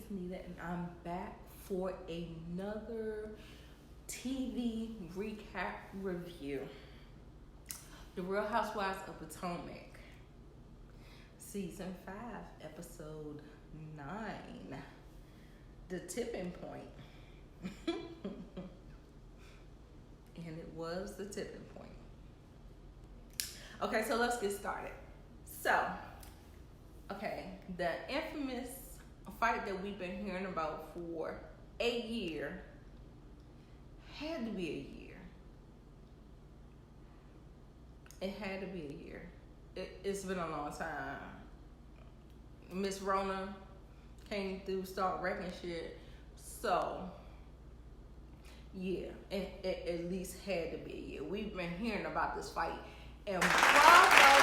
it's Nita, and I'm back for another TV recap review. The Real Housewives of Potomac, Season 5, Episode 9, The Tipping Point. And it was the tipping point. Okay, so let's get started. So, okay, the infamous fight that we've been hearing about for a year had to be a year. It had to be a year. It's been a long time. Miss Rona came through, started wrecking shit. So, yeah, it at least had to be a year. We've been hearing about this fight. And bravo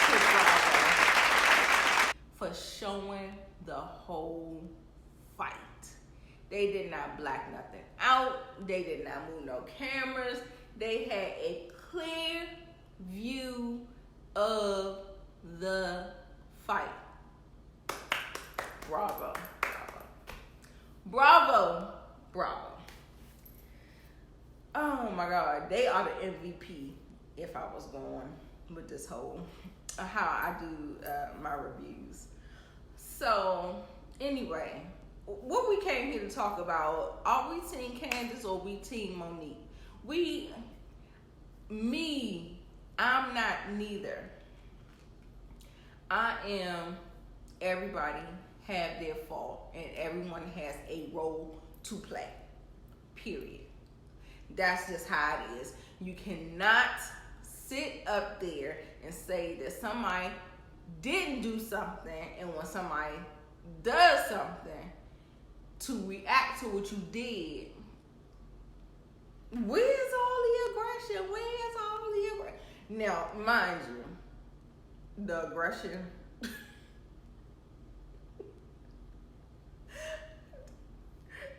to Bravo for showing the whole fight. They did not black nothing out. They did not move no cameras. They had a clear view of the fight. Bravo, bravo, bravo, bravo. Oh my God, they are the MVP if I was going with this whole, how I do my reviews. So, anyway, what we came here to talk about, are we team Candiace or we team Monique? I'm not neither. I am, everybody have their fault and everyone has a role to play, period. That's just how it is. You cannot sit up there and say that somebody didn't do something, and when somebody does something, to react to what you did. Where's all the aggression? Where's all the aggression? Now, mind you, the aggression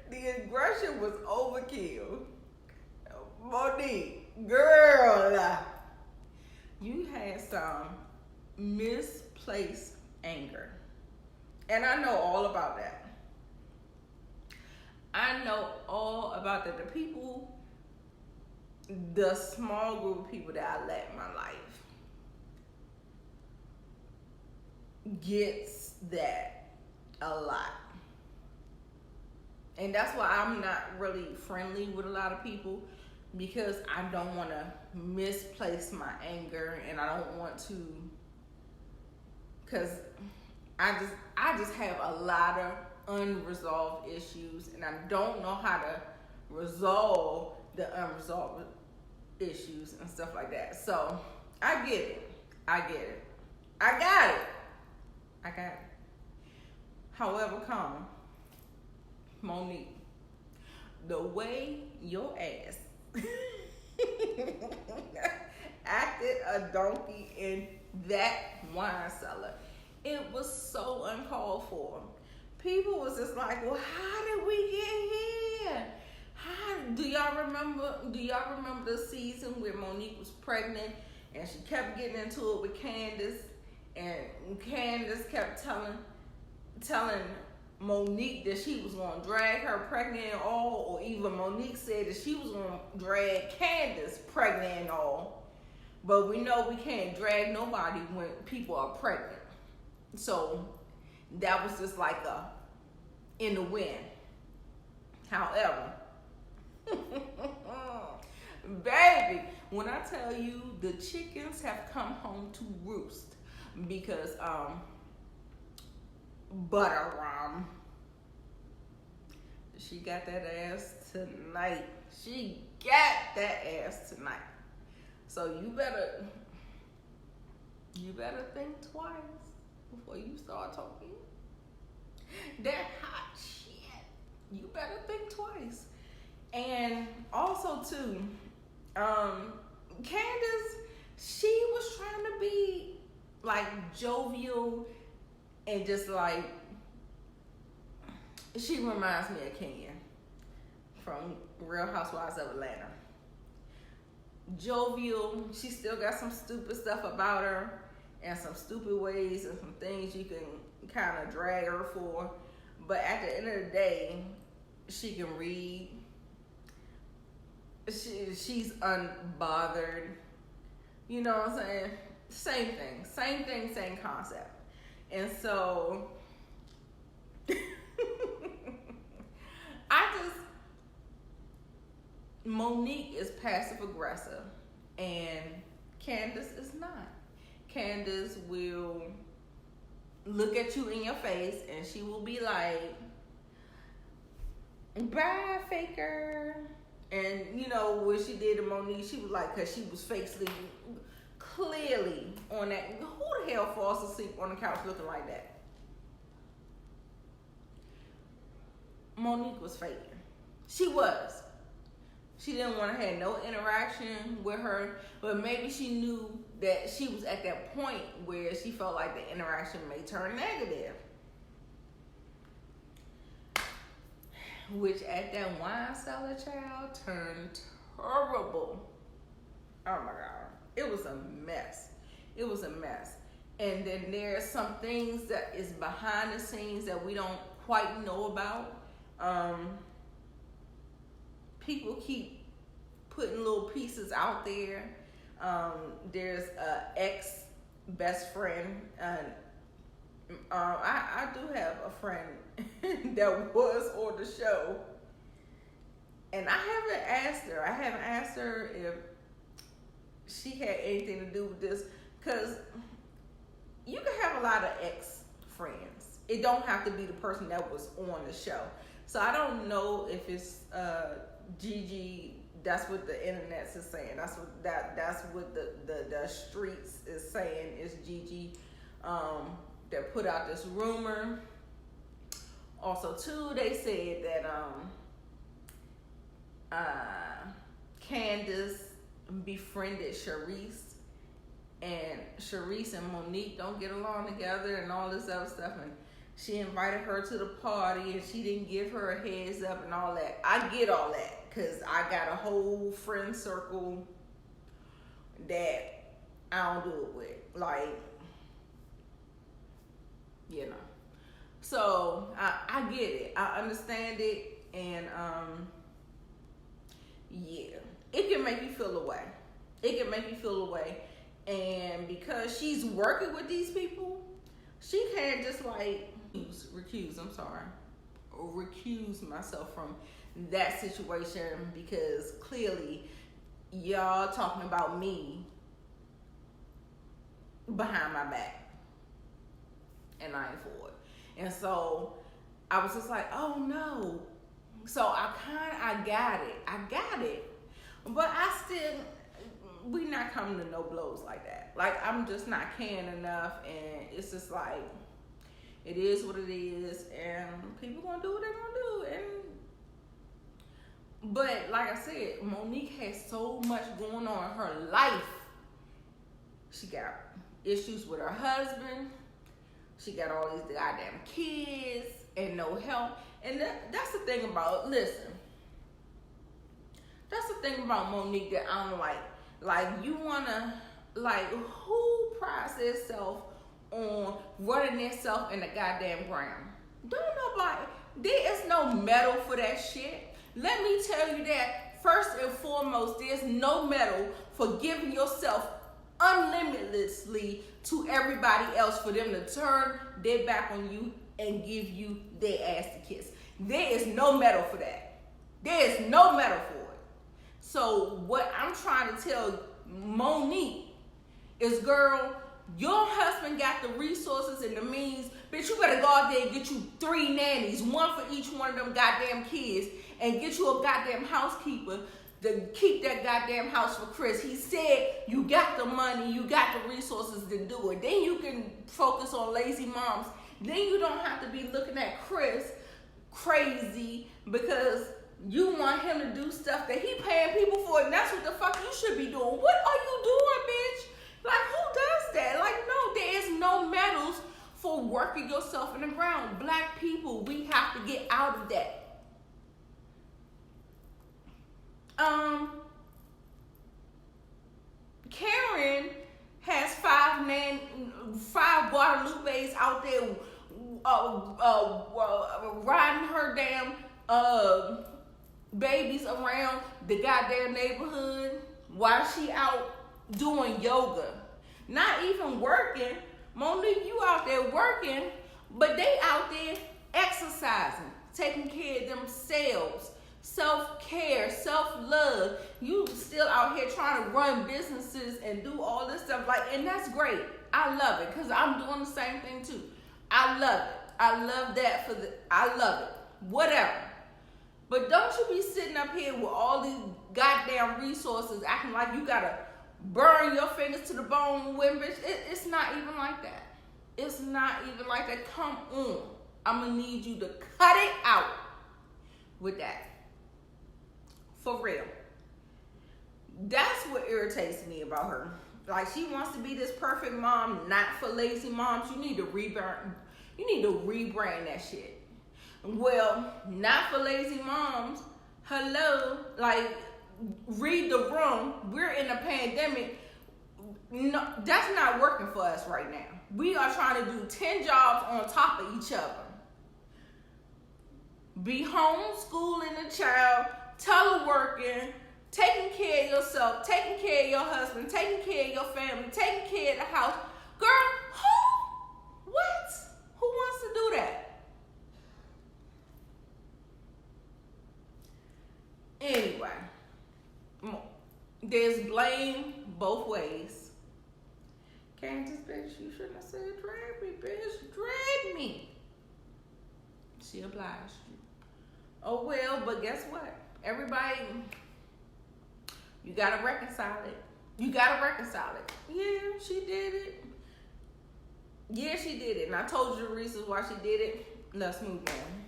the aggression was overkill. Monique, girl, you had some misplaced anger. And I know all about that. I know all about that. The people, the small group of people that I let in my life gets that a lot. And that's why I'm not really friendly with a lot of people, because I don't want to misplace my anger, and I don't want to, because I just have a lot of unresolved issues, and I don't know how to resolve the unresolved issues and stuff like that. So I get it. I got it. However, Monique, the way your ass acted a donkey in that wine cellar, it was so uncalled for. People was just like, well, how did we get here? Do y'all remember the season where Monique was pregnant and she kept getting into it with Candiace, and Candiace kept telling Monique that she was going to drag her pregnant and all, or even Monique said that she was going to drag Candiace pregnant and all. But we know we can't drag nobody when people are pregnant. So that was just like a in the wind. However, baby, when I tell you the chickens have come home to roost, because Butter Rum, she got that ass tonight. She got that ass tonight. So you better think twice before you start talking that hot shit. You better think twice. And also too, Candiace, she was trying to be like jovial and just like, she reminds me of Kenya from Real Housewives of Atlanta. Jovial, she still got some stupid stuff about her and some stupid ways and some things you can kind of drag her for, But at the end of the day, she can read. She's unbothered. You know what I'm saying? Same thing, same concept. And so Monique is passive aggressive and Candiace is not. Candiace will look at you in your face and she will be like, bye, faker. And you know what she did to Monique, she was like, cause she was fake sleeping clearly on that. Who the hell falls asleep on the couch looking like that? Monique was faking. She was. She didn't want to have no interaction with her, but maybe she knew that she was at that point where she felt like the interaction may turn negative. Which at that wine cellar, child, turned terrible. Oh my God. It was a mess. It was a mess. And then there's some things that is behind the scenes that we don't quite know about. People keep putting little pieces out there. There's a ex best friend. I do have a friend that was on the show, and I haven't asked her if she had anything to do with this, because you can have a lot of ex friends. It don't have to be the person that was on the show. So I don't know if it's Gigi. That's what the internet is saying. That's what the streets is saying is Gigi. That put out this rumor. Also, too, they said that Candiace befriended Charisse, and Charisse and Monique don't get along together and all this other stuff, and she invited her to the party and she didn't give her a heads up and all that. I get all that because I got a whole friend circle that I don't do it with. Like, you know. So I get it. I understand it. And yeah, it can make you feel away. It can make you feel away. And because she's working with these people, she can't just like recuse myself from that situation, because clearly y'all talking about me behind my back and I ain't for it. And so I was just like, oh no. So I got it. But I still, we not coming to no blows like that. Like, I'm just not caring enough, and it's just like, it is what it is, and people gonna do what they're gonna do. But like I said, Monique has so much going on in her life. She got issues with her husband. She got all these goddamn kids and no help. And that's the thing about, listen, that's the thing about Monique that I don't like. Like, you wanna, like, who prides itself on running itself in the goddamn ground? Don't nobody, there is no medal for that shit. Let me tell you that, first and foremost, there's no medal for giving yourself unlimitedly to everybody else for them to turn their back on you and give you their ass to kiss. There is no medal for that. There is no medal for it. So what I'm trying to tell Monique is, girl, your husband got the resources and the means. Bitch, you better go out there and get you 3 nannies, 1 for each one of them goddamn kids, and get you a goddamn housekeeper to keep that goddamn house for Chris. He said you got the money, you got the resources to do it. Then you can focus on lazy moms. Then you don't have to be looking at Chris crazy because you want him to do stuff that he paying people for, and that's what the fuck you should be doing. What are you doing, bitch? Like, who does that? Like, no, there is no medals for working yourself in the ground. Black people, we have to get out of that. Karen has 5 Guadalupes out there riding her damn babies around the goddamn neighborhood while she out doing yoga. Not even working. Monique, you out there working, but they out there exercising, taking care of themselves, self-care, self-love. You still out here trying to run businesses and do all this stuff, like, and that's great. I love it, because I'm doing the same thing too. I love it. I love that I love it. Whatever. But don't you be sitting up here with all these goddamn resources acting like you gotta burn your fingers to the bone with, bitch. It's not even like that. It's not even like that. Come on. I'm gonna need you to cut it out with that. For real. That's what irritates me about her. Like, she wants to be this perfect mom, not for lazy moms. You need to rebrand that shit. Well, not for lazy moms. Hello, like, read the room. We're in a pandemic. No, that's not working for us right now. We are trying to do 10 jobs on top of each other. Be homeschooling the child, teleworking, taking care of yourself, taking care of your husband, taking care of your family, taking care of the house. Girl, who? What? Who wants to do that? Anyway, there's blame both ways. Candiace, bitch, you shouldn't have said drag me, bitch. Drag me. She obliged you. Oh well, but guess what? Everybody, you gotta reconcile it. You gotta reconcile it. Yeah, she did it. Yeah, she did it. And I told you the reasons why she did it. Let's move on.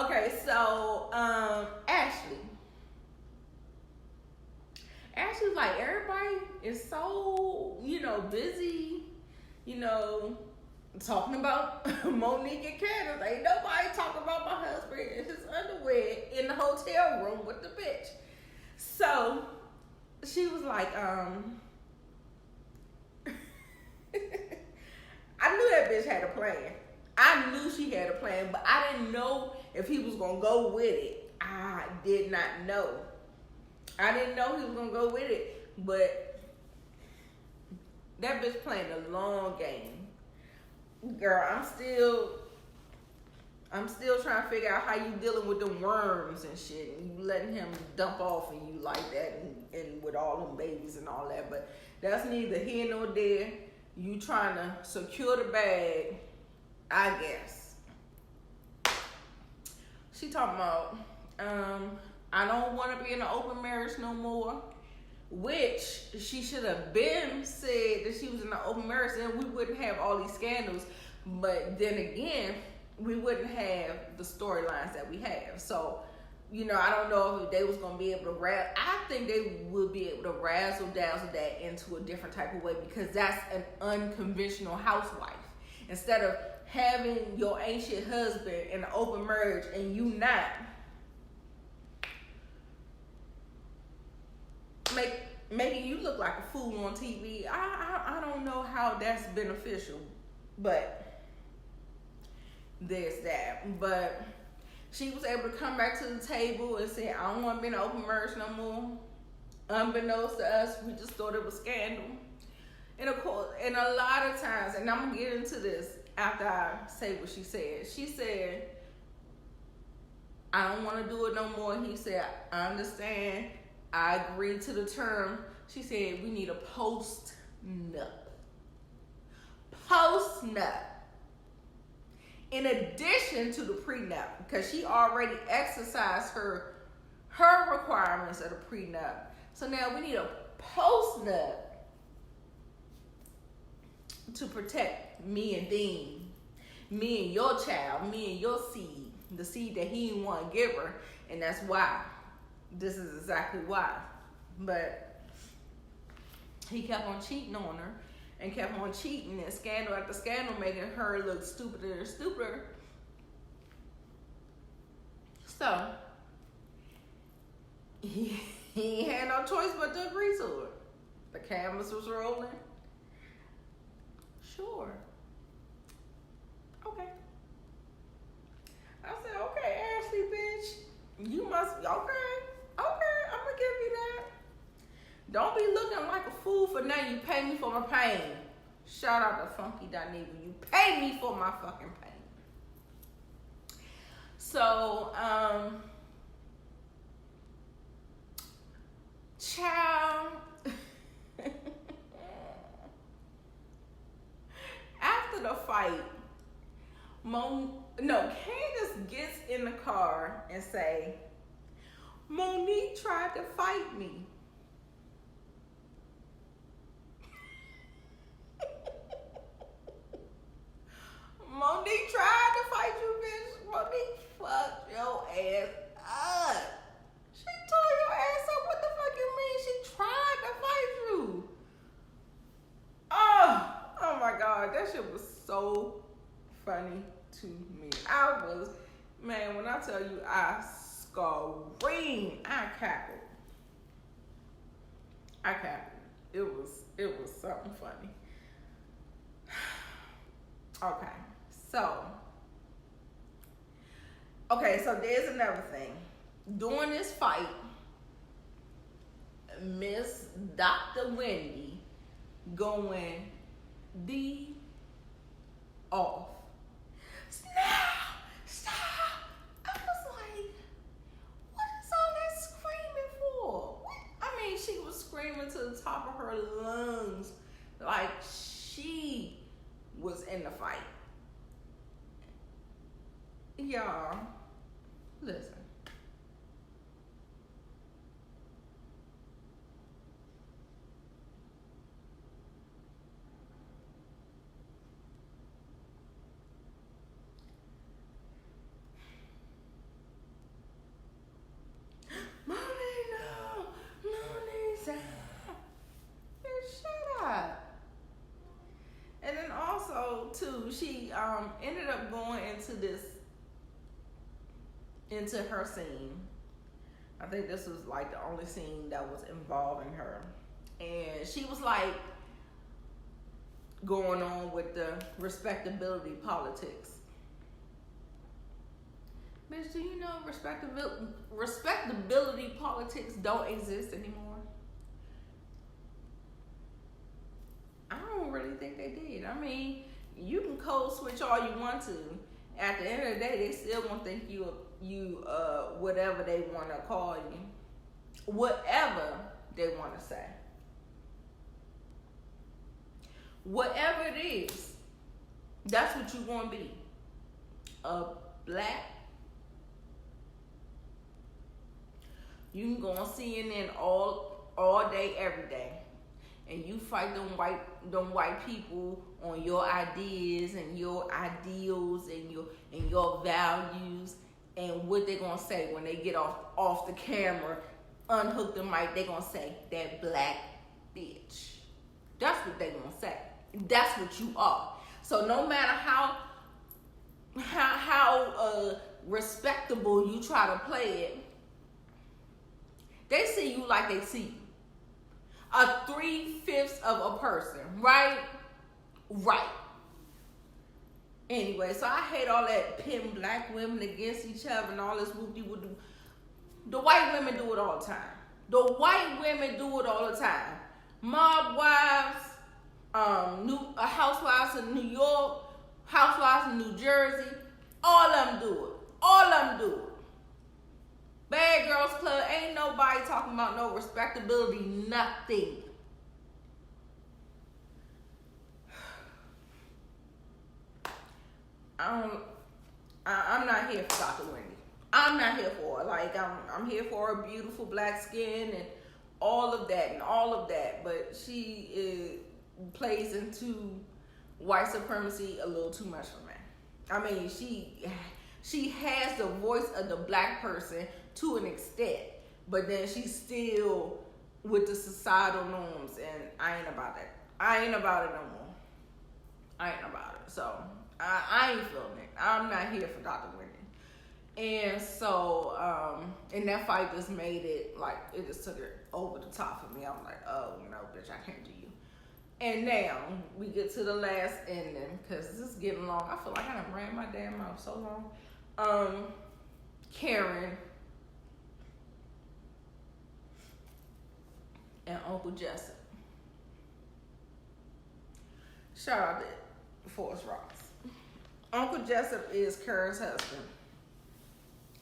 Okay, so Ashley. Ashley's like, everybody is so, busy, talking about Monique and Candiace. Ain't nobody talking about my husband in his underwear in the hotel room with the bitch. So she was like, I knew that bitch had a plan. I knew she had a plan, but I didn't know if he was gonna go with it. I did not know. I didn't know he was gonna go with it, but that bitch playing a long game. Girl, I'm still trying to figure out how you dealing with them worms and shit, and you letting him dump off on you like that, and with all them babies and all that. But that's neither here nor there. You trying to secure the bag, I guess. She talking about, I don't want to be in an open marriage no more, which she should have been said that she was in an open marriage, and we wouldn't have all these scandals. But then again, we wouldn't have the storylines that we have. So, I don't know if they was going to be able to I think they would be able to razzle dazzle that into a different type of way, because that's an unconventional housewife. Instead of having your ancient husband in an open marriage and you not, making you look like a fool on TV. I don't know how that's beneficial, but there's that. But she was able to come back to the table and say, I don't want to be in an open marriage no more. Unbeknownst to us, we just thought it was scandal. And of course, and a lot of times, and I'm gonna get into this after I say what she said. She said, I don't want to do it no more. He said, I understand. I agree to the term. She said, we need a post-nup. Post-nup. In addition to the prenup, because she already exercised her requirements of the prenup. So now we need a post-nup to protect me and Dean, me and your child, me and your seed, the seed that he didn't want to give her, and that's why. This is exactly why. But he kept on cheating on her, and kept on cheating, and scandal after scandal, making her look stupider and stupider. So he had no choice but to agree to it. The cameras was rolling. Sure. okay. I said, okay, Ashley, bitch. You must, okay, I'm gonna give you that. Don't be looking like a fool for nothing. You pay me for my pain. Shout out to Funky Dineva. You pay me for my fucking pain. So, child, after the fight, Candiace gets in the car and say, Monique tried to fight me. Monique tried to fight you, bitch. Monique fucked your ass up. She tore your ass up. What the fuck you mean? She tried to fight you. Oh my God. That shit was so funny to me. Man, when I tell you I screamed, I cackled. It was something funny. Okay, so there's another thing. During this fight, Miss Dr. Wendy going off. Stop! I was like, what is all that screaming for? I mean, she was screaming to the top of her lungs like she was in the fight. Y'all, listen. Too, she ended up going into her scene. I think this was like the only scene that was involving her, and she was like going on with the respectability politics. Bitch, do you know respectability politics don't exist anymore? I don't really think they did. I mean, you can code switch all you want to. At the end of the day, they still gonna think you whatever they want to call you, whatever they want to say, whatever it is. That's what you gonna be. A black. You can go on CNN all day, every day, and you fight them white people on your ideas and your ideals and your values, and what they gonna say when they get off the camera, unhook the mic, they gonna say, that black bitch. That's what they gonna say. That's what you are. So no matter how respectable you try to play it, they see you like they see you. A 3/5 of a person, right? Right. Anyway, so I hate all that pitting black women against each other and all this whoop-de-whoop-de. The white women do it all the time. The white women do it all the time. Mob wives, housewives in New York, housewives in New Jersey, all of them do it. All of them do it. Bad Girls Club, ain't nobody talking about no respectability, nothing. I'm not here for Dr. Wendy. I'm not here for her. Like, I'm here for her beautiful black skin and all of that. But she plays into white supremacy a little too much for me. I mean, she has the voice of the black person to an extent, but then she's still with the societal norms, and I ain't about that. I ain't about it no more. I ain't about it. So I ain't feeling it. I'm not here for Dr. Wendy. And so, and that fight just made it, like, it just took it over the top for me. I'm like, oh, no, bitch, I can't do you. And now we get to the last ending because this is getting long. I feel like I done ran my damn mouth so long. Karen and Uncle Jessup. Shout out to Forrest Ross. Uncle Jessup is Karen's husband.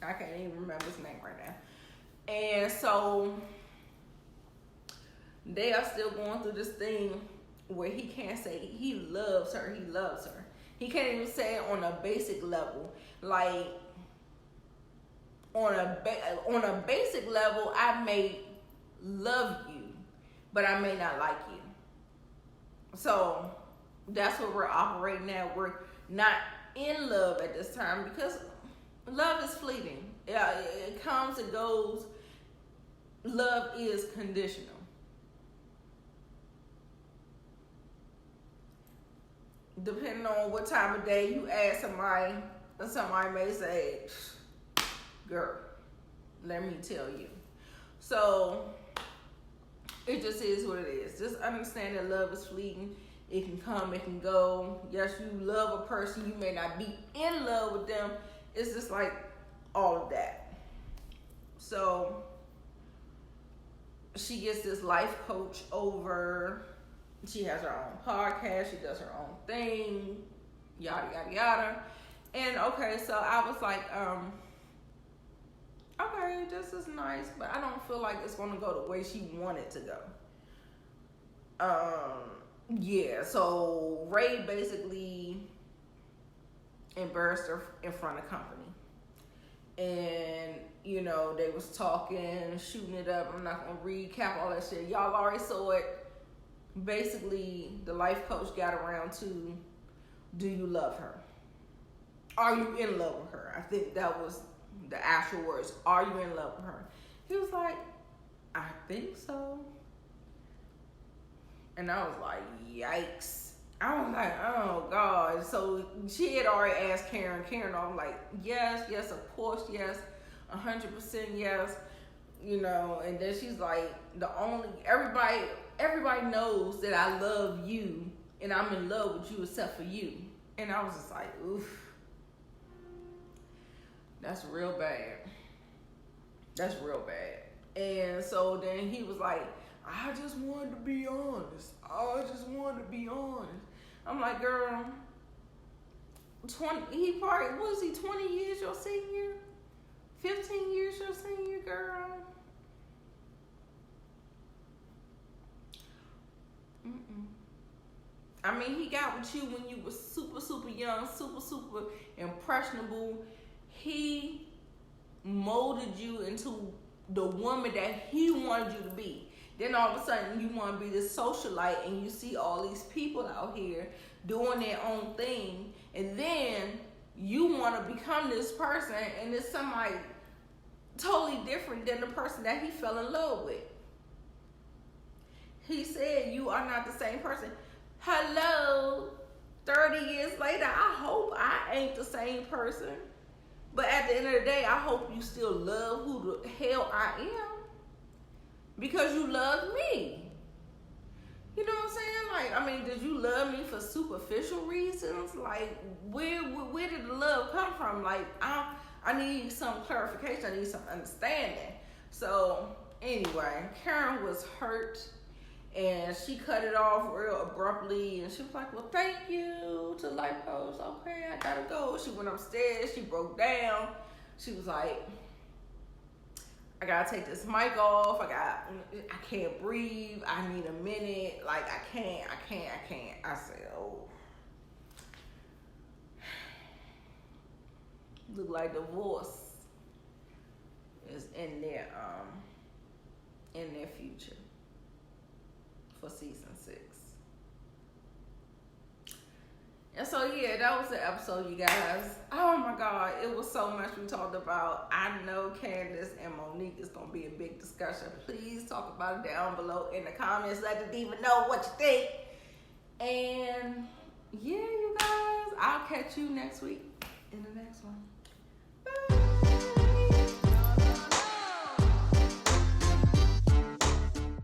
I can't even remember his name right now. And so they are still going through this thing where he can't say he loves her. He loves her. He can't even say it on a basic level. Like on a basic level, I may love you, but I may not like you. So that's what we're operating at. We're not in love at this time because love is fleeting. It comes and goes. Love is conditional. Depending on what time of day you ask somebody, somebody may say, girl, let me tell you. So it just is what it is. Just understand that love is fleeting. It can come, it can go. Yes, you love a person. You may not be in love with them. It's just like all of that. So she gets this life coach over. She has her own podcast. She does her own thing. Yada, yada, yada. And okay, so I was like, okay, this is nice, but I don't feel like it's going to go the way she wanted to go. Yeah, so Ray basically embarrassed her in front of company. And, you know, they was talking, shooting it up. I'm not going to recap all that shit. Y'all already saw it. Basically, the life coach got around to, do you love her? Are you in love with her? I think that was the actual words. Are you in love with her? He was like, I think so. And I was like, yikes. I was like, oh, God. So she had already asked Karen. Karen, I was like, yes, of course, yes. 100% yes. You know, and then she's like, everybody knows that I love you and I'm in love with you except for you. And I was just like, oof. That's real bad. That's real bad. And so then he was like, I just wanted to be honest. I'm like, girl, 20 years your senior? 15 years your senior, girl? I mean, he got with you when you were super, super young, super, super impressionable. He molded you into the woman that he wanted you to be. Then all of a sudden you want to be this socialite and you see all these people out here doing their own thing. And then you want to become this person and it's somebody totally different than the person that he fell in love with. He said you are not the same person. Hello, 30 years later, I hope I ain't the same person. But at the end of the day, I hope you still love who the hell I am. Because you love me. You know what I'm saying? Like, I mean, did you love me for superficial reasons? Like, where did the love come from? Like, I need some clarification. I need some understanding. So, anyway, Karen was hurt. And she cut it off real abruptly. And she was like, well, thank you to life coach. Okay, I gotta go. She went upstairs. She broke down. She was like, I gotta take this mic off. I can't breathe. I need a minute. Like, I can't. I said, oh. Look like divorce is in their future for season 6. And so yeah, that was the episode, you guys. Oh my God, it was so much we talked about. I know Candiace and Monique is gonna be a big discussion. Please talk about it down below in the comments. Let the diva know what you think. And yeah, you guys, I'll catch you next week in the next one.